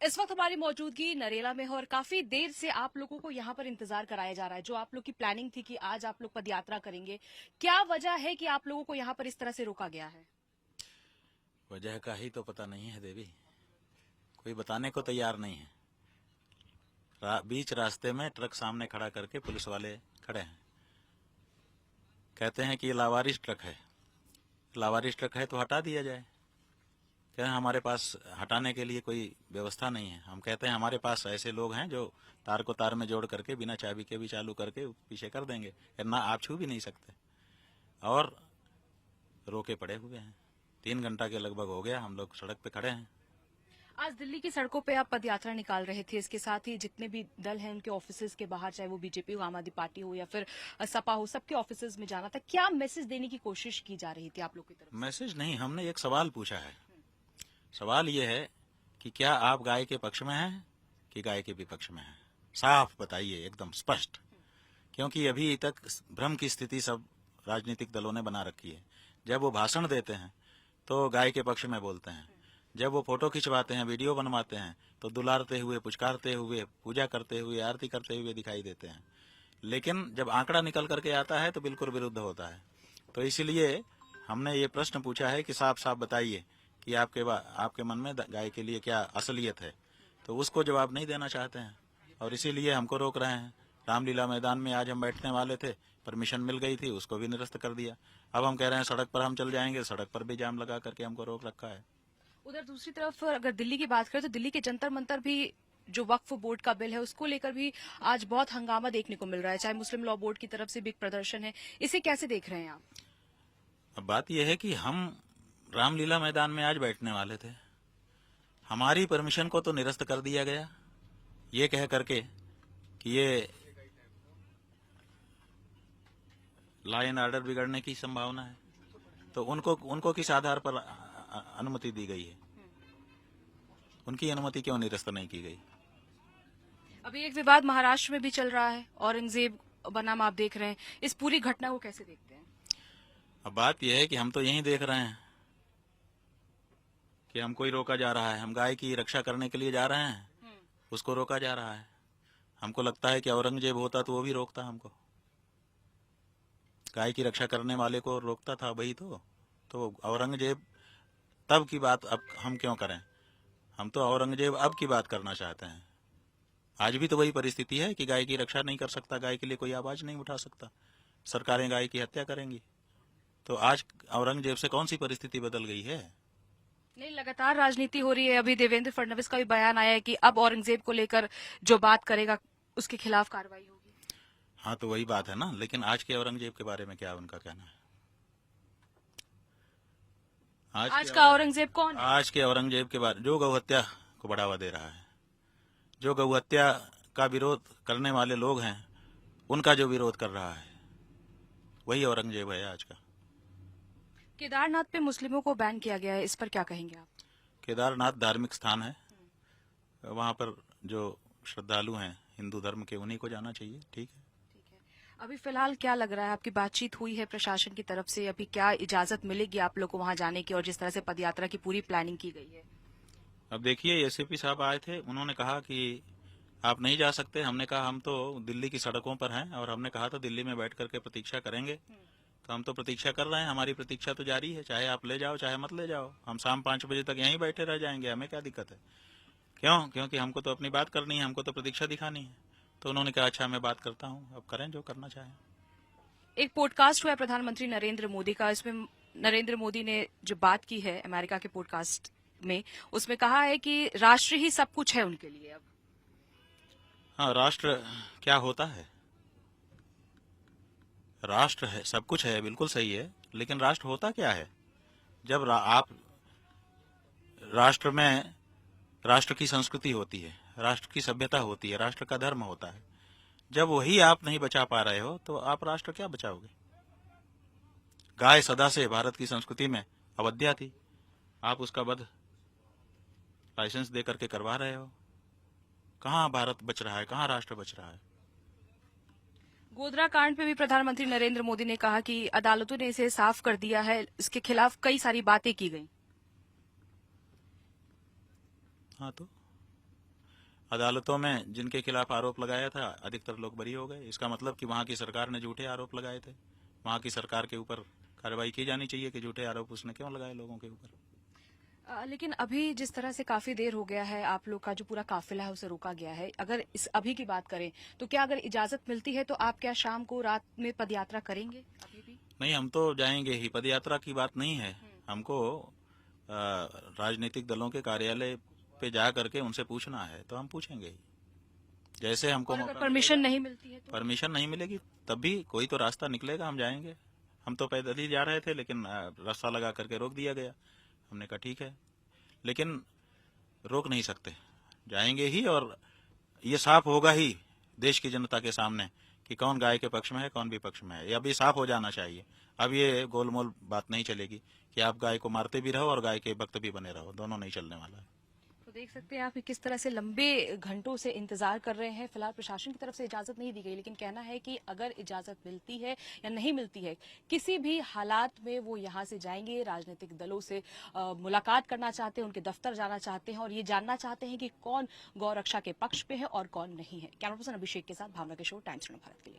इस वक्त हमारी मौजूदगी नरेला में है और काफी देर से आप लोगों को यहाँ पर इंतजार कराया जा रहा है। जो आप लोग की प्लानिंग थी कि आज आप लोग पदयात्रा करेंगे, क्या वजह है कि आप लोगों को यहाँ पर इस तरह से रोका गया है? वजह का ही तो पता नहीं है देवी, कोई बताने को तैयार नहीं है। बीच रास्ते में ट्रक सामने खड़ा करके पुलिस वाले खड़े हैं, कहते हैं कि ये लावारिस ट्रक है। लावारिस ट्रक है तो हटा दिया जाए। कहते हैं हमारे पास हटाने के लिए कोई व्यवस्था नहीं है। हम कहते हैं हमारे पास ऐसे लोग हैं जो तार को तार में जोड़ करके बिना चाबी के भी चालू करके पीछे कर देंगे, ना आप छू भी नहीं सकते। और रोके पड़े हुए हैं। 3 घंटा के लगभग हो गया, हम लोग सड़क पे खड़े हैं। आज दिल्ली की सड़कों पे आप पदयात्रा निकाल रहे थे, इसके साथ ही जितने भी दल हैं उनके ऑफिसेज के बाहर, चाहे वो बीजेपी हो, आम आदमी पार्टी हो या फिर सपा हो, सबके ऑफिसेज में जाना था। क्या मैसेज देने की कोशिश की जा रही थी आप लोग की तरफ? मैसेज नहीं, हमने एक सवाल पूछा है। सवाल ये है कि क्या आप गाय के पक्ष में हैं कि गाय के विपक्ष में हैं? साफ बताइए, एकदम स्पष्ट। क्योंकि अभी तक भ्रम की स्थिति सब राजनीतिक दलों ने बना रखी है। जब वो भाषण देते हैं तो गाय के पक्ष में बोलते हैं, जब वो फोटो खिंचवाते हैं, वीडियो बनवाते हैं तो दुलारते हुए, पुचकारते हुए, पूजा करते हुए, आरती करते हुए दिखाई देते हैं। लेकिन जब आंकड़ा निकल करके आता है तो बिल्कुल विरुद्ध होता है। तो इसीलिए हमने ये प्रश्न पूछा है कि साफ साफ बताइए कि आपके मन में गाय के लिए क्या असलियत है। तो उसको जवाब नहीं देना चाहते हैं और इसीलिए हमको रोक रहे हैं। रामलीला मैदान में आज हम बैठने वाले थे, परमिशन मिल गई थी, उसको भी निरस्त कर दिया। अब हम कह रहे हैं सड़क पर हम चल जाएंगे, सड़क पर भी जाम लगा करके हमको रोक रखा है। उधर दूसरी तरफ अगर दिल्ली की बात करें तो दिल्ली के जंतर मंतर भी जो वक्फ बोर्ड का बिल है उसको लेकर भी आज बहुत हंगामा देखने को मिल रहा है। चाहे मुस्लिम लॉ बोर्ड की तरफ से भी एक प्रदर्शन है, इसे कैसे देख रहे हैं आप? अब बात यह है कि हम रामलीला मैदान में आज बैठने वाले थे, हमारी परमिशन को तो निरस्त कर दिया गया, ये कह करके कि ये लॉ एंड ऑर्डर बिगड़ने की संभावना है। तो उनको किस आधार पर अनुमति दी गई है? उनकी अनुमति क्यों निरस्त नहीं की गई? अभी एक विवाद महाराष्ट्र में भी चल रहा है, औरंगजेब बनाम आप देख रहे हैं, इस पूरी घटना को कैसे देखते हैं? अब बात यह है कि हम तो यही देख रहे हैं कि हमको ही रोका जा रहा है। हम गाय की रक्षा करने के लिए जा रहे हैं, उसको रोका जा रहा है। हमको लगता है कि औरंगजेब होता तो वो भी रोकता हमको। गाय की रक्षा करने वाले को रोकता था वही तो औरंगजेब तब की बात अब हम क्यों करें? हम तो औरंगजेब अब की बात करना चाहते हैं। आज भी तो वही परिस्थिति है कि गाय की रक्षा नहीं कर सकता, गाय के लिए कोई आवाज नहीं उठा सकता, सरकारें गाय की हत्या करेंगी। तो आज औरंगजेब से कौन सी परिस्थिति बदल गई है? नहीं, लगातार राजनीति हो रही है। अभी देवेंद्र फडणवीस का भी बयान आया है कि अब औरंगजेब को लेकर जो बात करेगा उसके खिलाफ कार्रवाई होगी। हाँ, तो वही बात है ना। लेकिन आज के औरंगजेब के बारे में क्या उनका कहना है? आज का औरंगजेब कौन है? आज के औरंगजेब के बारे जो गौ हत्या को बढ़ावा दे रहा है, जो गौ हत्या का विरोध करने वाले लोग हैं, उनका जो विरोध कर रहा है, वही औरंगजेब है आज का। केदारनाथ पे मुस्लिमों को बैन किया गया है, इस पर क्या कहेंगे आप? केदारनाथ धार्मिक स्थान है, वहाँ पर जो श्रद्धालु हैं हिंदू धर्म के, उन्हीं को जाना चाहिए। ठीक है। अभी फिलहाल क्या लग रहा है, आपकी बातचीत हुई है प्रशासन की तरफ से? अभी क्या इजाजत मिलेगी आप लोग को वहां जाने की, और जिस तरह से पदयात्रा की पूरी प्लानिंग की गई है? अब देखिए, एसपी साहब आए थे, उन्होंने कहा कि आप नहीं जा सकते। हमने कहा हम तो दिल्ली की सड़कों पर हैं और हमने कहा था दिल्ली में बैठ करके प्रतीक्षा करेंगे। तो हम तो प्रतीक्षा कर रहे हैं, हमारी प्रतीक्षा तो जारी है। चाहे आप ले जाओ चाहे मत ले जाओ, हम शाम 5 बजे तक यहीं बैठे रह जाएंगे, हमें क्या दिक्कत है? क्यों? क्योंकि हमको तो अपनी बात करनी है, हमको तो प्रतीक्षा दिखानी है। तो उन्होंने कहा अच्छा मैं बात करता हूँ, अब करें जो करना चाहें। एक पॉडकास्ट हुआ है प्रधानमंत्री नरेंद्र मोदी का, इसमें नरेंद्र मोदी ने जो बात की है अमेरिका के पॉडकास्ट में, उसमें कहा है कि राष्ट्र ही सब कुछ है उनके लिए अब। हाँ, राष्ट्र क्या होता है? राष्ट्र है, सब कुछ है, बिल्कुल सही है। लेकिन राष्ट्र होता क्या है? जब आप राष्ट्र में, राष्ट्र की संस्कृति होती है, राष्ट्र की सभ्यता होती है, राष्ट्र का धर्म होता है। जब वही आप नहीं बचा पा रहे हो तो आप राष्ट्र क्या बचाओगे? गाय सदा से भारत की संस्कृति में अवध्या थी, आप उसका वध लाइसेंस दे करके करवा रहे हो। कहाँ भारत बच रहा है, कहाँ राष्ट्र बच रहा है? गोधरा कांड पे भी प्रधानमंत्री नरेंद्र मोदी ने कहा कि अदालतों ने इसे साफ कर दिया है, इसके खिलाफ कई सारी बातें की गई। हाँ, तो अदालतों में जिनके खिलाफ आरोप लगाया था अधिकतर लोग बरी हो गए। इसका मतलब कि वहां की सरकार ने झूठे आरोप लगाए थे। वहां की सरकार के ऊपर कार्रवाई की जानी चाहिए कि झूठे आरोप उसने क्यों लगाए लोगों के ऊपर। लेकिन अभी जिस तरह से काफी देर हो गया है, आप लोग का जो पूरा काफिला है उसे रोका गया है। अगर इस अभी की बात करें तो क्या अगर इजाजत मिलती है तो आप क्या शाम को रात में पदयात्रा करेंगे अभी भी? नहीं, हम तो जाएंगे ही। पदयात्रा की बात नहीं है। हमको राजनीतिक दलों के कार्यालय पे जा करके उनसे पूछना है, तो हम पूछेंगे ही। जैसे हमको और अगर मौका परमिशन नहीं मिलती है तो? परमिशन नहीं मिलेगी तब भी कोई तो रास्ता निकलेगा, हम जाएंगे। हम तो पैदल ही जा रहे थे, लेकिन रास्ता लगा करके रोक दिया गया। हमने कहा ठीक है, लेकिन रोक नहीं सकते, जाएंगे ही। और ये साफ होगा ही देश की जनता के सामने कि कौन गाय के पक्ष में है, कौन विपक्ष में है। ये अभी साफ हो जाना चाहिए। अब ये गोलमोल बात नहीं चलेगी कि आप गाय को मारते भी रहो और गाय के भक्त भी बने रहो, दोनों नहीं चलने वाला है। तो देख सकते हैं आप कि किस तरह से लंबे घंटों से इंतजार कर रहे हैं। फिलहाल प्रशासन की तरफ से इजाजत नहीं दी गई, लेकिन कहना है कि अगर इजाजत मिलती है या नहीं मिलती है, किसी भी हालात में वो यहाँ से जाएंगे। राजनीतिक दलों से मुलाकात करना चाहते हैं, उनके दफ्तर जाना चाहते हैं और ये जानना चाहते हैं कि कौन गौ रक्षा के पक्ष पे है और कौन नहीं है। कैमरा पर्सन अभिषेक के साथ भावना किशोर, टाइम्स भारत के लिए।